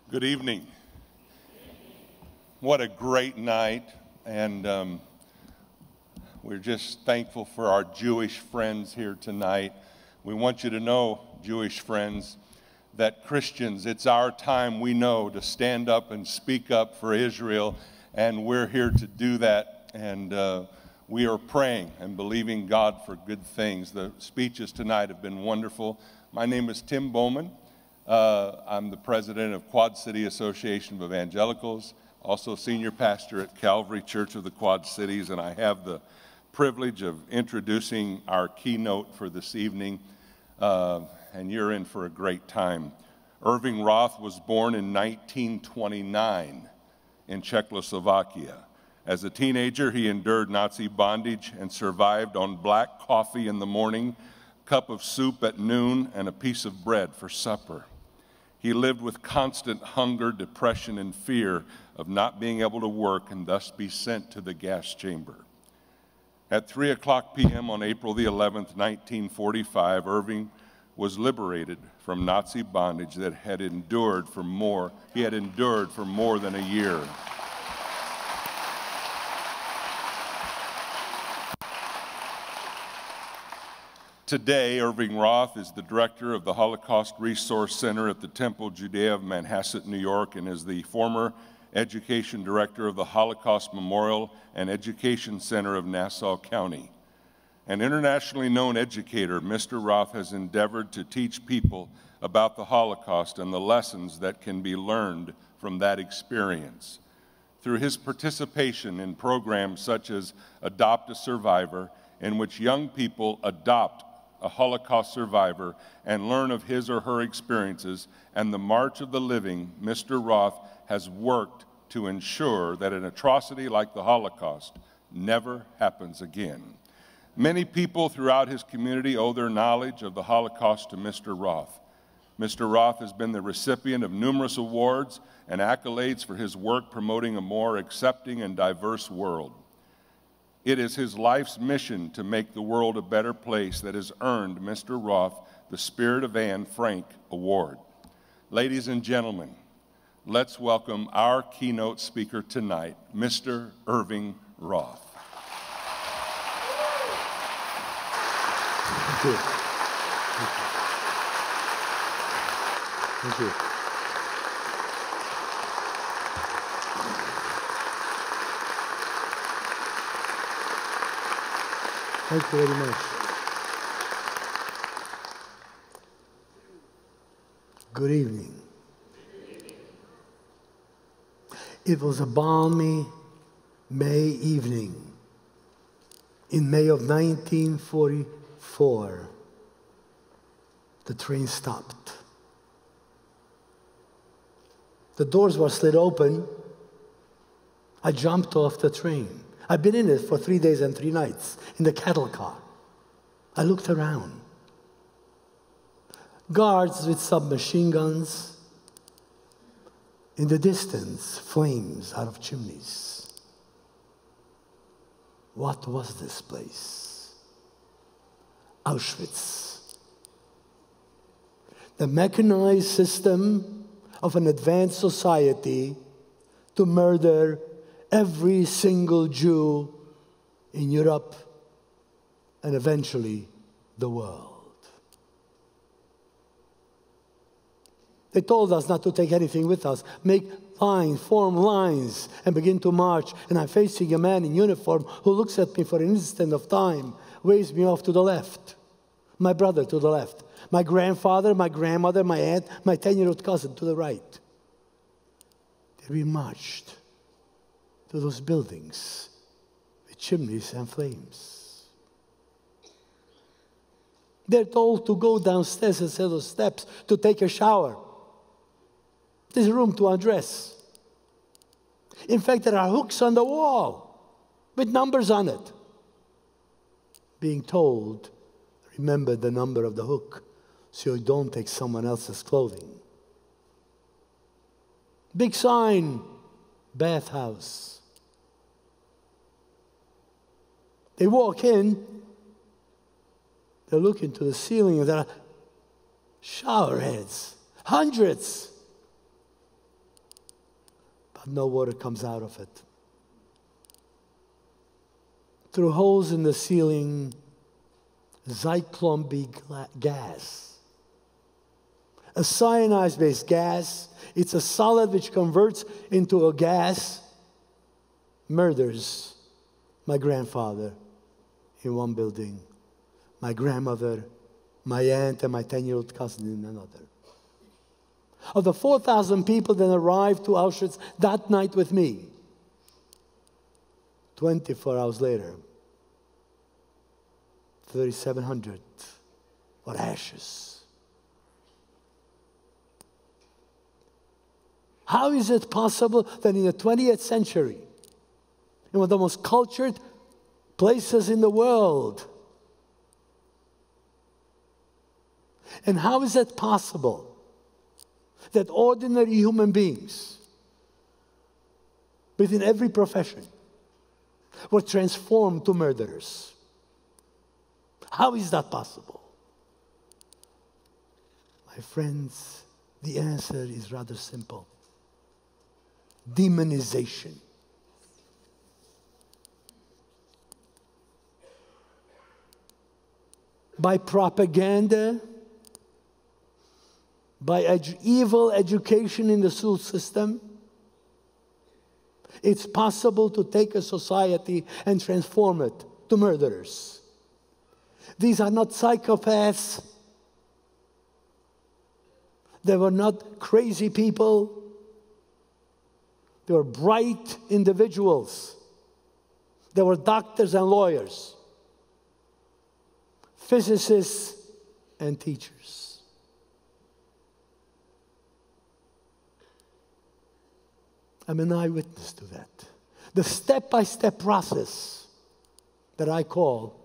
Good evening. What a great night, and we're just thankful for our Jewish friends here tonight. We want you to know, Jewish friends, that Christians, it's our time, we know, to stand up and speak up for Israel, and we're here to do that, and we are praying and believing God for good things. The speeches tonight have been wonderful. My name is Tim Bowman. I'm the president of Quad City Association of Evangelicals, also senior pastor at Calvary Church of the Quad Cities, and I have the privilege of introducing our keynote for this evening, and you're in for a great time. Irving Roth was born in 1929 in Czechoslovakia. As a teenager, he endured Nazi bondage and survived on black coffee in the morning, cup of soup at noon, and a piece of bread for supper. He lived with constant hunger, depression, and fear of not being able to work and thus be sent to the gas chamber. At 3:00 p.m. on April the 11th, 1945, Irving was liberated from Nazi bondage that he had endured for more than a year. Today, Irving Roth is the director of the Holocaust Resource Center at the Temple Judea of Manhasset, New York, and is the former education director of the Holocaust Memorial and Education Center of Nassau County. An internationally known educator, Mr. Roth has endeavored to teach people about the Holocaust and the lessons that can be learned from that experience. Through his participation in programs such as Adopt a Survivor, in which young people adopt a Holocaust survivor and learn of his or her experiences, and the March of the Living, Mr. Roth has worked to ensure that an atrocity like the Holocaust never happens again. Many people throughout his community owe their knowledge of the Holocaust to Mr. Roth. Mr. Roth has been the recipient of numerous awards and accolades for his work promoting a more accepting and diverse world. It is his life's mission to make the world a better place that has earned Mr. Roth the Spirit of Anne Frank Award. Ladies and gentlemen, let's welcome our keynote speaker tonight, Mr. Irving Roth. Thank you. Thank you. Thank you very much. Good evening. It was a balmy May evening in May of 1944. The train stopped. The doors were slid open. I jumped off the train. I've been in it for 3 days and 3 nights in the cattle car. I looked around. Guards with submachine guns. In the distance, flames out of chimneys. What was this place? Auschwitz. The mechanized system of an advanced society to murder every single Jew in Europe and eventually the world. They told us not to take anything with us. Make lines, form lines, and begin to march. And I'm facing a man in uniform who looks at me for an instant of time, waves me off to the left. My brother to the left. My grandfather, my grandmother, my aunt, my 10-year-old cousin to the right. Then we marched to those buildings with chimneys and flames. They're told to go downstairs instead of steps to take a shower. There's room to undress. In fact, there are hooks on the wall with numbers on it. Being told, remember the number of the hook so you don't take someone else's clothing. Big sign, bathhouse. They walk in, they look into the ceiling, and there are shower heads, hundreds. but no water comes out of it. Through holes in the ceiling, Zyklon B gas. A cyanide-based gas. It's a solid which converts into a gas, murders my grandfather in one building, my grandmother, my aunt, and my 10-year-old cousin in another. Of the 4,000 people that arrived to Auschwitz that night with me, 24 hours later, 3,700 were ashes. How is it possible that in the 20th century, in one of the most cultured places in the world, and how is it possible that ordinary human beings within every profession were transformed to murderers? How is that possible? My friends, the answer is rather simple. Demonization. By propaganda, by evil education in the school system, it's possible to take a society and transform it to murderers. These are not psychopaths. They were not crazy people. They were bright individuals. They were doctors and lawyers, physicists and teachers. I'm an eyewitness to that. The step-by-step process that I call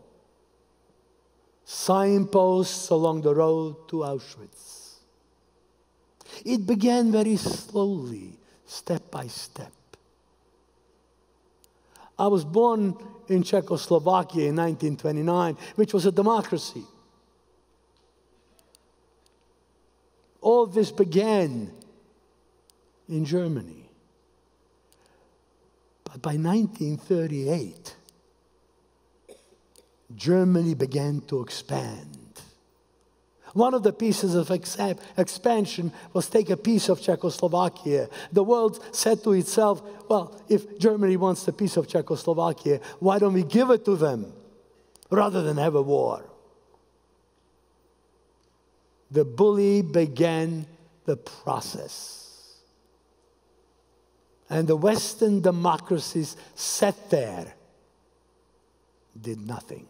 signposts along the road to Auschwitz. It began very slowly, step by step. I was born in Czechoslovakia in 1929, which was a democracy. All this began in Germany. But by 1938, Germany began to expand. One of the pieces of expansion was take a piece of Czechoslovakia. The world said to itself, well, if Germany wants a piece of Czechoslovakia, why don't we give it to them rather than have a war? The bully began the process. And the Western democracies sat there, did nothing.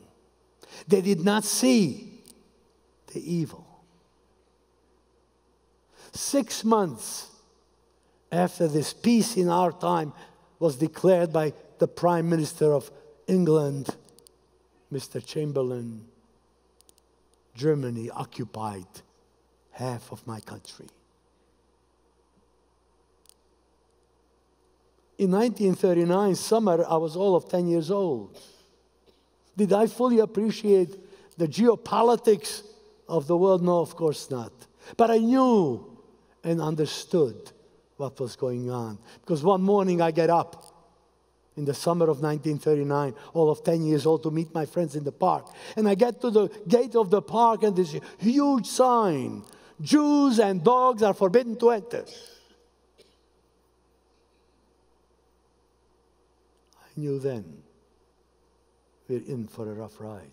They did not see the evil. 6 months after this peace in our time was declared by the Prime Minister of England, Mr. Chamberlain, Germany occupied half of my country. In 1939, summer, I was all of 10 years old. Did I fully appreciate the geopolitics of the world? No, of course not. But I knew and understood what was going on. Because one morning I get up in the summer of 1939, all of 10 years old, to meet my friends in the park. And I get to the gate of the park and there's a huge sign, Jews and dogs are forbidden to enter. I knew then we're in for a rough ride.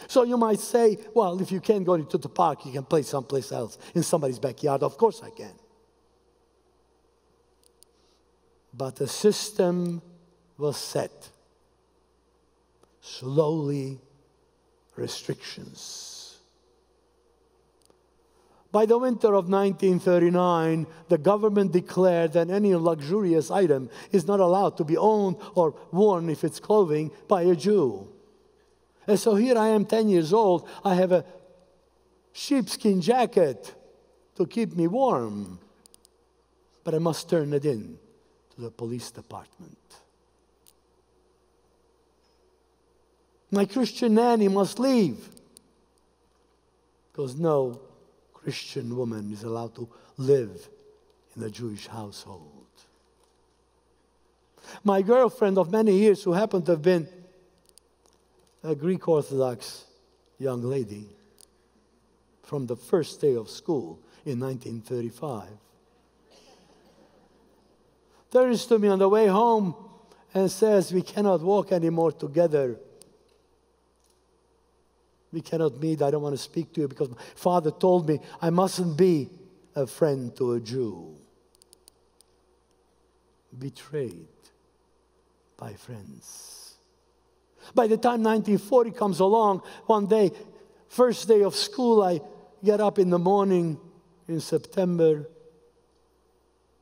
So you might say, well, if you can't go into the park, you can play someplace else, in somebody's backyard. Of course I can. But the system was set. Slowly, restrictions. By the winter of 1939, the government declared that any luxurious item is not allowed to be owned or worn, if it's clothing, by a Jew. And so here I am, 10 years old. I have a sheepskin jacket to keep me warm. But I must turn it in to the police department. My Christian nanny must leave, because no Christian woman is allowed to live in a Jewish household. My girlfriend of many years, who happened to have been a Greek Orthodox young lady from the first day of school in 1935, turns to me on the way home and says, "We cannot walk anymore together. We cannot meet. I don't want to speak to you because my father told me I mustn't be a friend to a Jew." Betrayed by friends. By the time 1940 comes along, one day, first day of school, I get up in the morning in September,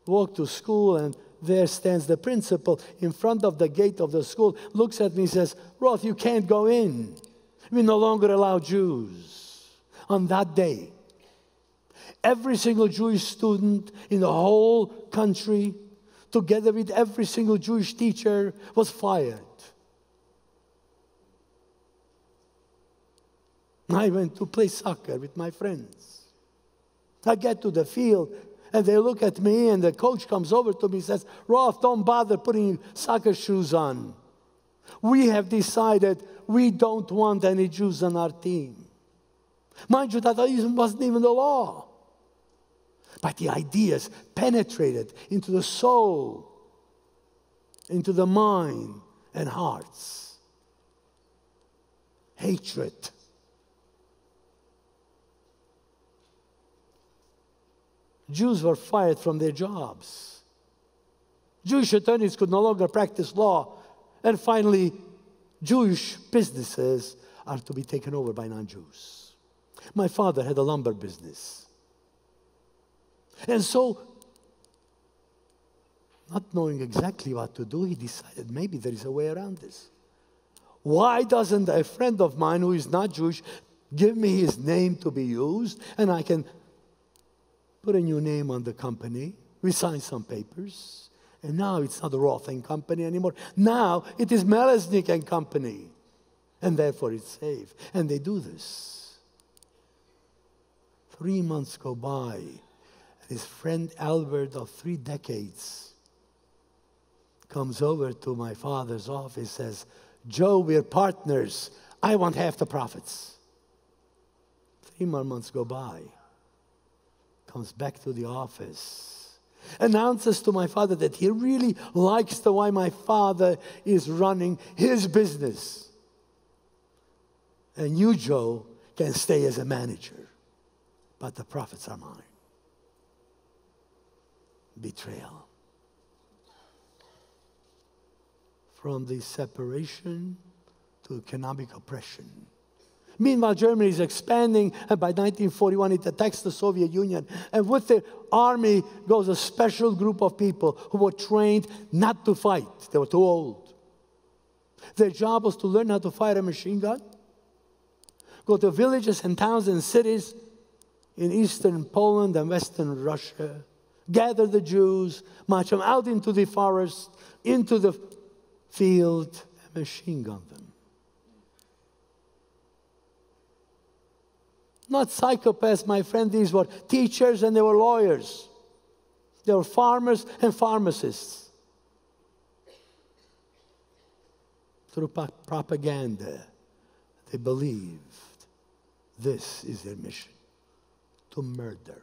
walk to school, and there stands the principal in front of the gate of the school, looks at me and says, "Roth, you can't go in. We no longer allow Jews." On that day, every single Jewish student in the whole country, together with every single Jewish teacher, was fired. I went to play soccer with my friends. I get to the field, and they look at me, and the coach comes over to me and says, "Roth, don't bother putting soccer shoes on. We have decided we don't want any Jews on our team." Mind you, that wasn't even the law. But the ideas penetrated into the soul, into the mind and hearts. Hatred. Jews were fired from their jobs. Jewish attorneys could no longer practice law. And finally, Jewish businesses are to be taken over by non-Jews. My father had a lumber business. And so, not knowing exactly what to do, he decided maybe there is a way around this. Why doesn't a friend of mine who is not Jewish give me his name to be used, and I can put a new name on the company? We sign some papers, and now it's not Roth and Company anymore. Now it is Melesnik and Company, and therefore it's safe. And they do this. 3 months go by, and his friend Albert of 3 decades comes over to my father's office, says, "Joe, we're partners. I want half the profits." 3 more months go by. Comes back to the office, announces to my father that he really likes the way my father is running his business. And you, Joe, can stay as a manager, but the profits are mine. Betrayal. From the separation to economic oppression. Meanwhile, Germany is expanding, and by 1941 it attacks the Soviet Union. And with the army goes a special group of people who were trained not to fight. They were too old. Their job was to learn how to fire a machine gun, go to villages and towns and cities in eastern Poland and western Russia, gather the Jews, march them out into the forest, into the field, and machine gun them. Not psychopaths, my friend. These were teachers and they were lawyers. They were farmers and pharmacists. Through propaganda, they believed this is their mission, to murder.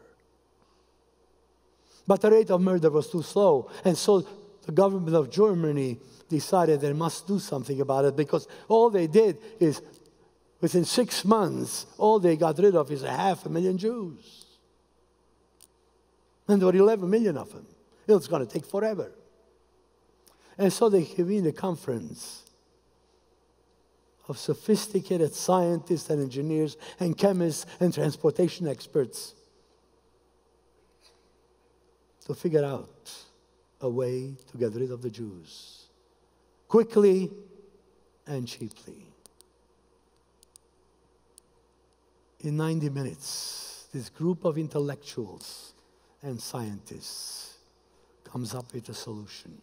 But the rate of murder was too slow, and so the government of Germany decided they must do something about it, because all they did is, within 6 months, all they got rid of is 500,000 Jews. And there were 11 million of them. It was going to take forever. And so they convened a conference of sophisticated scientists and engineers and chemists and transportation experts to figure out a way to get rid of the Jews quickly and cheaply. In 90 minutes, this group of intellectuals and scientists comes up with a solution.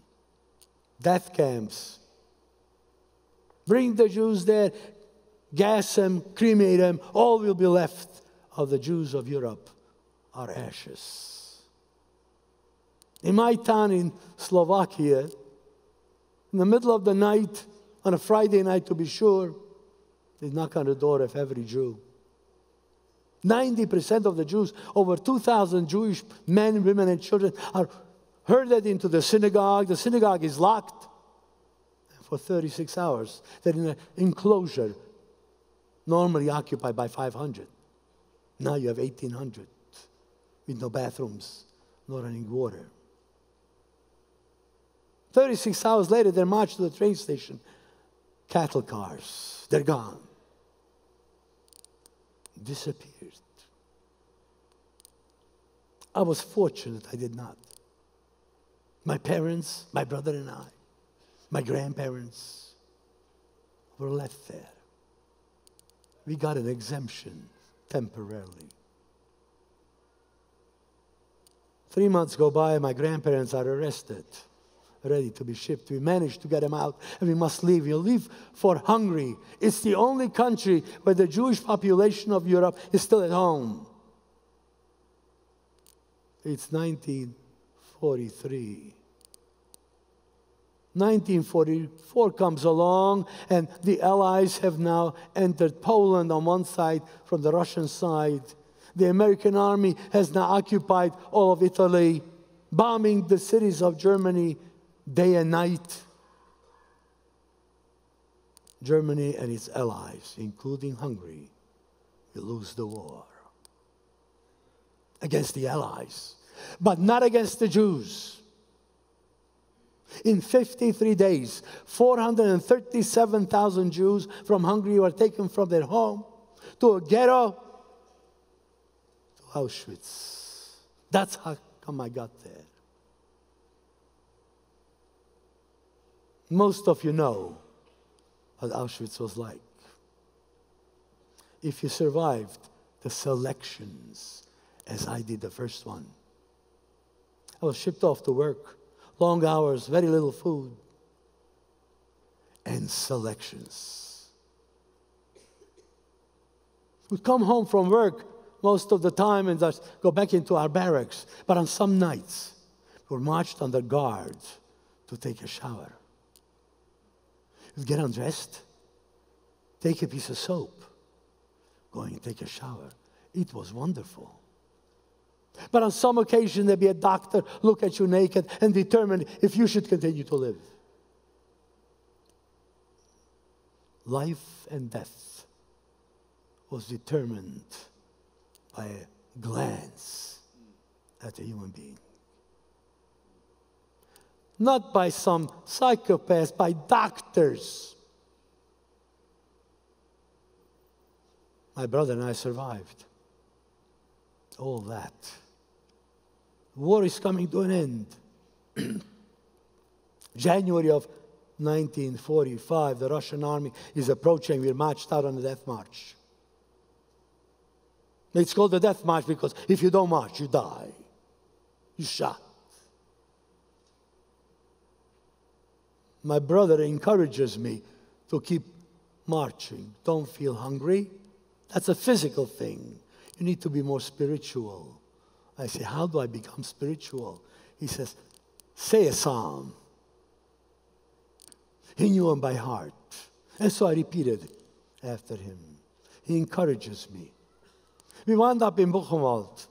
Death camps. Bring the Jews there, gas them, cremate them. All will be left of the Jews of Europe are ashes. In my town in Slovakia, in the middle of the night, on a Friday night to be sure, they knock on the door of every Jew. 90% of the Jews, over 2,000 Jewish men, women, and children are herded into the synagogue. The synagogue is locked for 36 hours. They're in an enclosure normally occupied by 500. Now you have 1,800 with no bathrooms, no running water. 36 hours later, they're marched to the train station. Cattle cars, they're gone. Disappeared. I was fortunate I did not. My parents, my brother and I, my grandparents were left there. We got an exemption temporarily. 3 months go by, my grandparents are arrested, ready to be shipped. We managed to get them out, and we must leave. We'll leave for Hungary. It's the only country where the Jewish population of Europe is still at home. It's 1943. 1944 comes along, and the Allies have now entered Poland on one side from the Russian side. The American army has now occupied all of Italy, bombing the cities of Germany day and night. Germany and its allies, including Hungary, will lose the war against the Allies, but not against the Jews. In 53 days, 437,000 Jews from Hungary were taken from their home to a ghetto, to Auschwitz. That's how come I got there. Most of you know what Auschwitz was like. If you survived the selections, as I did the first one, I was shipped off to work. Long hours, very little food, and selections. We'd come home from work most of the time and just go back into our barracks. But on some nights, we were marched under guard to take a shower. You'd get undressed, take a piece of soap, go and take a shower. It was wonderful. But on some occasion, there'd be a doctor look at you naked and determine if you should continue to live. Life and death was determined by a glance at a human being. Not by some psychopaths, by doctors. My brother and I survived all that. War is coming to an end. January of 1945, the Russian army is approaching. We're marched out on the death march. It's called the death march because if you don't march, you die. You're shot. My brother encourages me to keep marching. Don't feel hungry. That's a physical thing. You need to be more spiritual. I say, how do I become spiritual? He says, say a psalm. He knew them by heart. And so I repeated after him. He encourages me. We wound up in Buchenwald,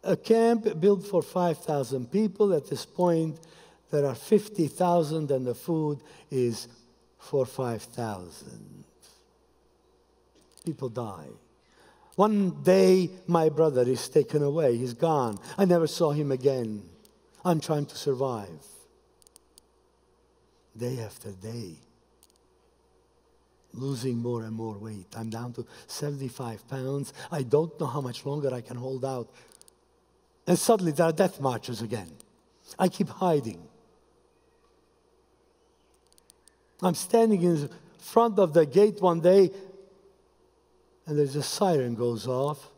a camp built for 5,000 people. At this point, there are 50,000 and the food is for 5,000. People die. One day, my brother is taken away. He's gone. I never saw him again. I'm trying to survive. Day after day, losing more and more weight. I'm down to 75 pounds. I don't know how much longer I can hold out. And suddenly, there are death marches again. I keep hiding. I'm standing in front of the gate one day, and there's a siren goes off.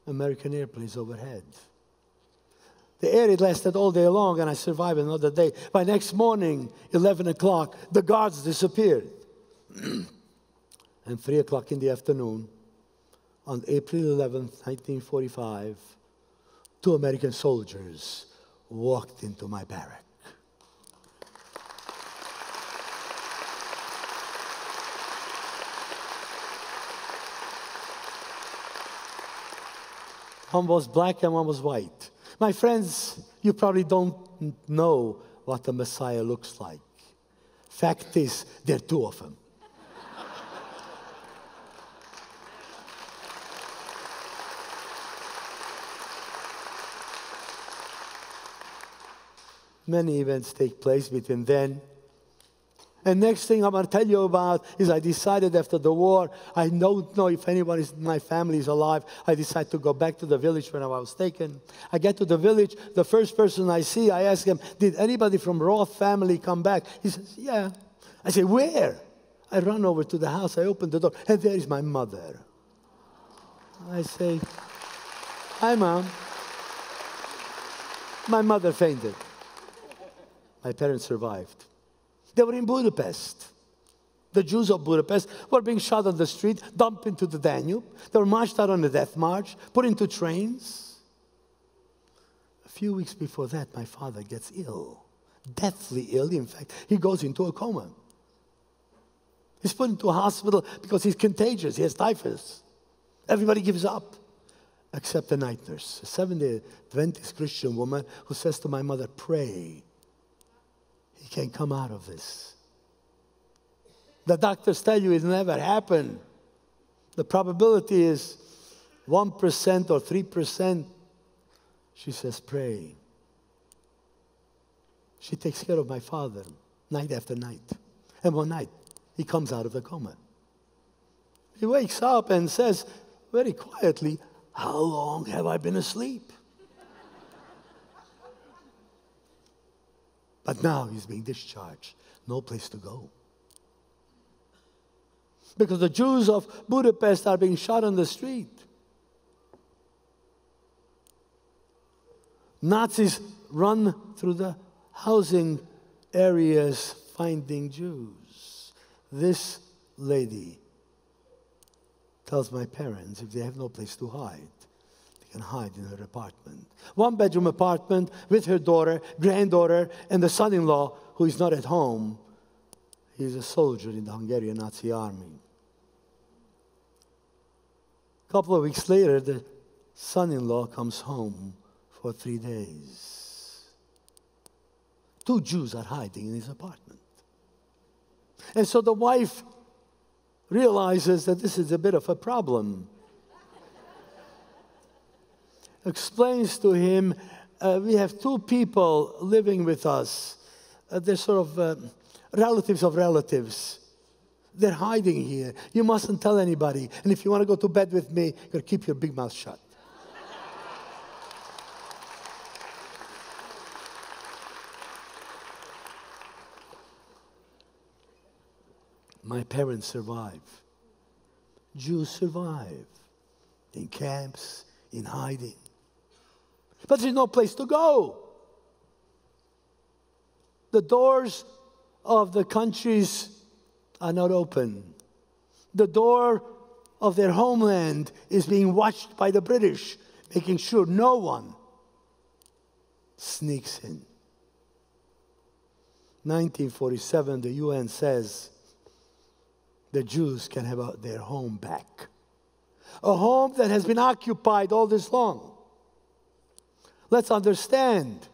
American airplanes overhead. The air it lasted all day long, and I survived another day. By next morning, 11 o'clock, the guards disappeared. And 3 o'clock in the afternoon, on April 11th, 1945, 2 American soldiers walked into my barrack. One was black and one was white. My friends, you probably don't know what the Messiah looks like. Fact is, there are 2 of them. Many events take place between then. And next thing I'm going to tell you about is I decided after the war, I don't know if anyone in my family is alive. I decided to go back to the village when I was taken. I get to the village, the first person I see, I ask him, did anybody from Roth family come back? He says, yeah. I say, where? I run over to the house, I open the door, and there is my mother. I say, hi, Mom. My mother fainted. My parents survived. They were in Budapest. The Jews of Budapest were being shot on the street, dumped into the Danube. They were marched out on a death march, put into trains. A few weeks before that, my father gets ill, deathly ill. In fact, he goes into a coma. He's put into a hospital because he's contagious. He has typhus. Everybody gives up, except the night nurse, a Seventh-day Adventist Christian woman who says to my mother, pray. He can come out of this. The doctors tell you it'll never happen. The probability is 1% or 3%. She says, pray. She takes care of my father night after night. And one night, he comes out of the coma. He wakes up and says very quietly, how long have I been asleep? But now he's being discharged. No place to go. Because the Jews of Budapest are being shot on the street. Nazis run through the housing areas finding Jews. This lady tells my parents if they have no place to hide, they can hide in her apartment. 1-bedroom apartment with her daughter, granddaughter, and the son-in-law who is not at home. He's a soldier in the Hungarian Nazi army. A couple of weeks later, the son-in-law comes home for 3 days. 2 Jews are hiding in his apartment. And so the wife realizes that this is a bit of a problem. Explains to him, we have 2 people living with us. They're sort of relatives of relatives. They're hiding here. You mustn't tell anybody. And if you want to go to bed with me, you got to keep your big mouth shut. My parents survive. Jews survive in camps, in hiding. But there's no place to go. The doors of the countries are not open. The door of their homeland is being watched by the British, making sure no one sneaks in. 1947, the UN says the Jews can have their home back. A home that has been occupied all this long. Let's understand,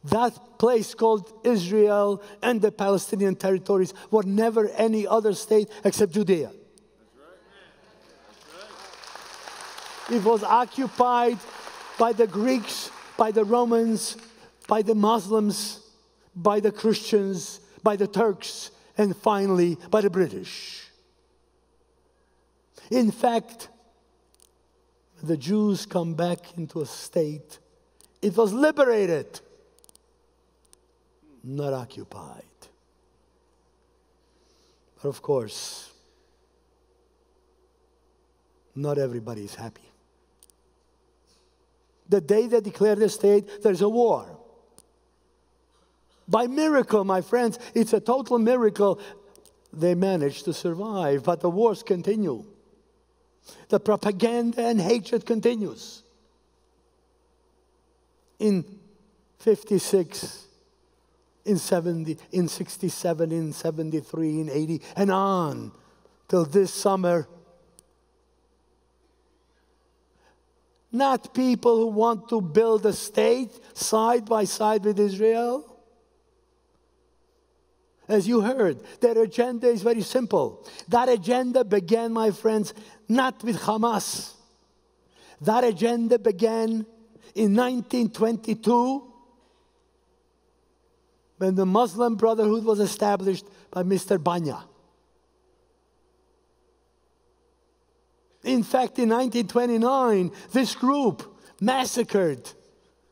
that place called Israel and the Palestinian territories were never any other state except Judea. It was occupied by the Greeks, by the Romans, by the Muslims, by the Christians, by the Turks, and finally by the British. In fact, the Jews come back into a state, it was liberated, not occupied. But of course, not everybody is happy. The day they declare the state, there's a war. By miracle, my friends, it's a total miracle, they managed to survive, but the wars continue. The propaganda and hatred continues. in 56, in 70, in 67, in 73, in 80, and on till this summer. Not people who want to build a state side by side with Israel. As you heard, their agenda is very simple. That agenda began, my friends, not with Hamas. That agenda began in 1922 when the Muslim Brotherhood was established by Mr. Banya. In fact, in 1929, this group massacred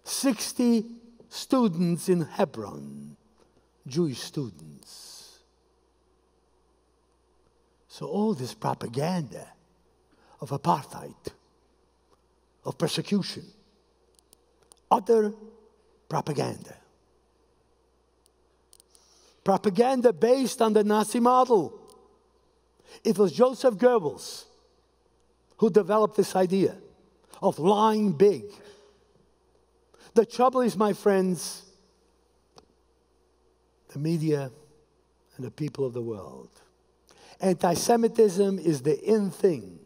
60 students in Hebron, Jewish students. So all this propaganda of apartheid, of persecution, utter propaganda. Propaganda based on the Nazi model. It was Joseph Goebbels who developed this idea of lying big. The trouble is, my friends, the media and the people of the world. Anti-Semitism is the in thing.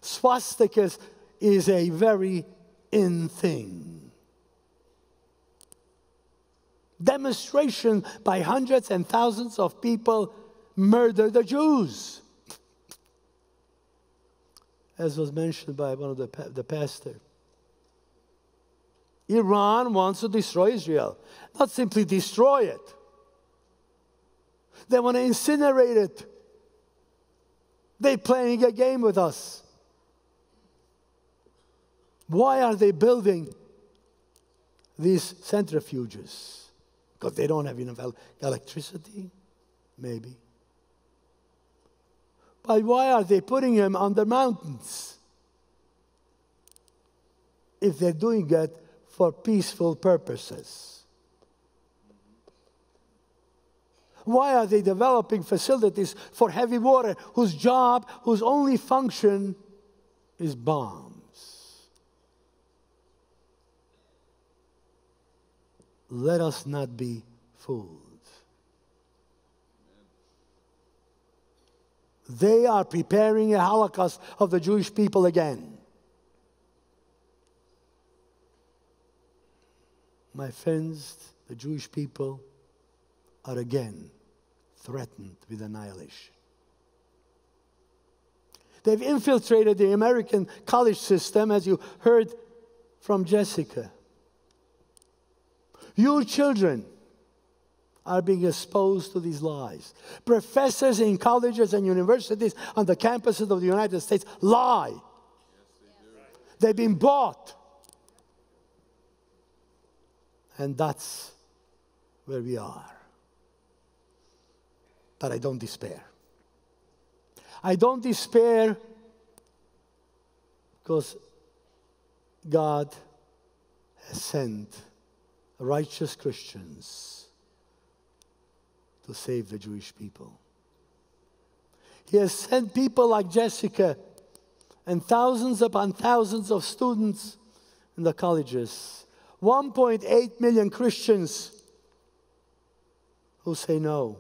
Swastikas is a very in thing. Demonstration by hundreds and thousands of people murder the Jews. As was mentioned by one of the pastor. Iran wants to destroy Israel. Not simply destroy it. They want to incinerate it. They're playing a game with us. Why are they building these centrifuges? Because they don't have enough electricity? Maybe. But why are they putting them on the mountains? If they're doing it for peaceful purposes. Why are they developing facilities for heavy water whose job, whose only function is bombs? Let us not be fooled. They are preparing a Holocaust of the Jewish people again. My friends, the Jewish people are again threatened with annihilation. They've infiltrated the American college system, as you heard from Jessica. Your children are being exposed to these lies. Professors in colleges and universities on the campuses of the United States lie. Yes, they've been bought. And that's where we are. But I don't despair. I don't despair because God has sent righteous Christians to save the Jewish people. He has sent people like Jessica and thousands upon thousands of students in the colleges. 1.8 million Christians who say no.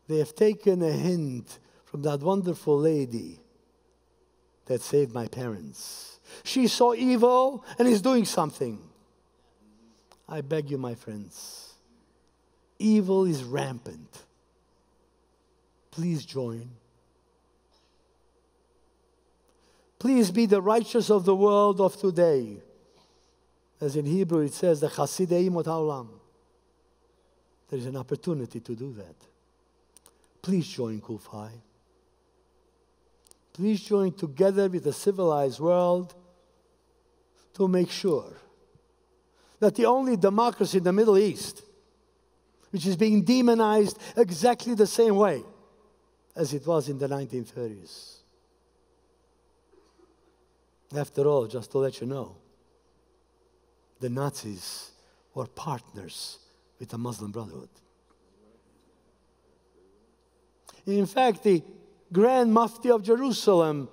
They have taken a hint from that wonderful lady that saved my parents. She saw evil and is doing something. I beg you, my friends. Evil is rampant. Please join. Please be the righteous of the world of today. As in Hebrew it says, the Chasidei Mot HaOlam. There is an opportunity to do that. Please join QCNTHI. Please join together with the civilized world to make sure that the only democracy in the Middle East, which is being demonized exactly the same way as it was in the 1930s. After all, just to let you know, the Nazis were partners with the Muslim Brotherhood. In fact, the Grand Mufti of Jerusalem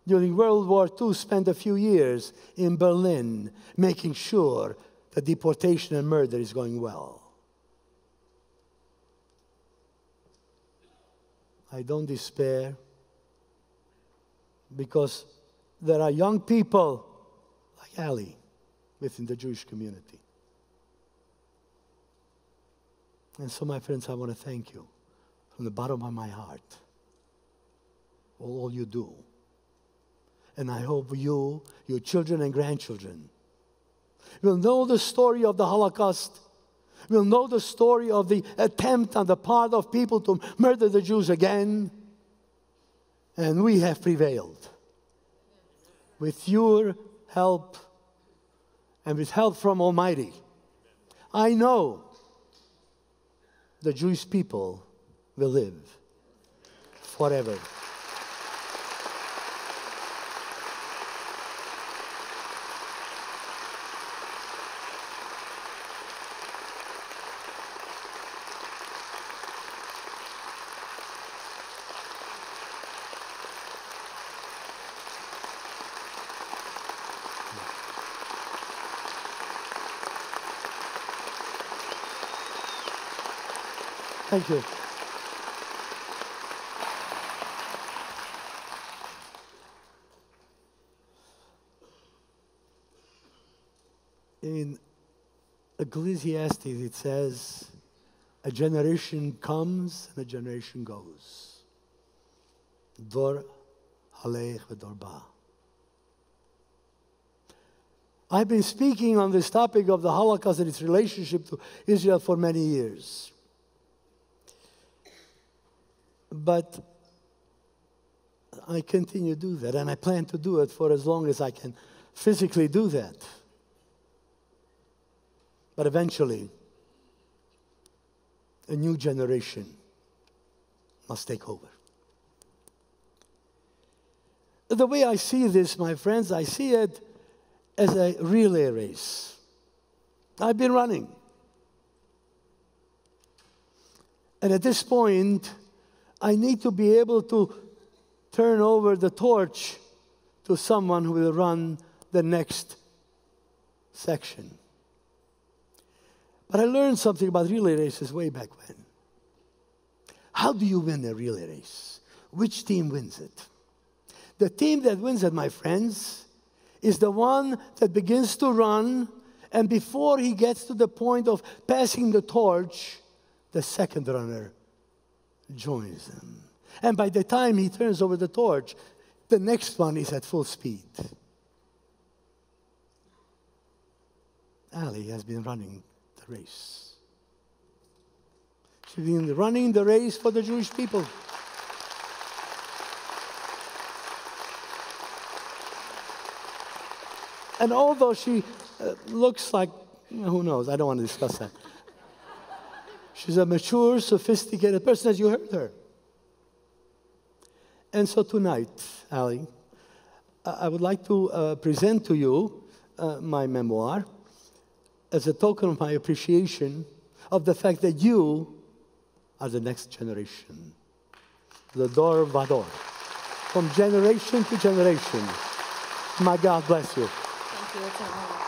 during World War II, spent a few years in Berlin making sure that deportation and murder is going well. I don't despair, because there are young people like Ali within the Jewish community. And so, my friends, I want to thank you from the bottom of my heart for all you do. And I hope you, your children and grandchildren, will know the story of the Holocaust, will know the story of the attempt on the part of people to murder the Jews again. And we have prevailed. With your help and with help from Almighty, I know the Jewish people will live forever. Thank you. In Ecclesiastes, it says, a generation comes and a generation goes. L'dor Vador. I've been speaking on this topic of the Holocaust and its relationship to Israel for many years. But I continue to do that, and I plan to do it for as long as I can physically do that. But eventually, a new generation must take over. The way I see this, my friends, I see it as a relay race. I've been running. And at this point, I need to be able to turn over the torch to someone who will run the next section. But I learned something about relay races way back when. How do you win a relay race? Which team wins it? The team that wins it, my friends, is the one that begins to run, and before he gets to the point of passing the torch, the second runner joins them. And by the time he turns over the torch, the next one is at full speed. Ali has been running the race. She's been running the race for the Jewish people. And although she looks like, who knows, I don't want to discuss that. She's a mature, sophisticated person, as you heard her. And so tonight, Ali, I would like to present to you my memoir as a token of my appreciation of the fact that you are the next generation. L'dor Vador. From generation to generation. My God bless you. Thank you. It's an honor.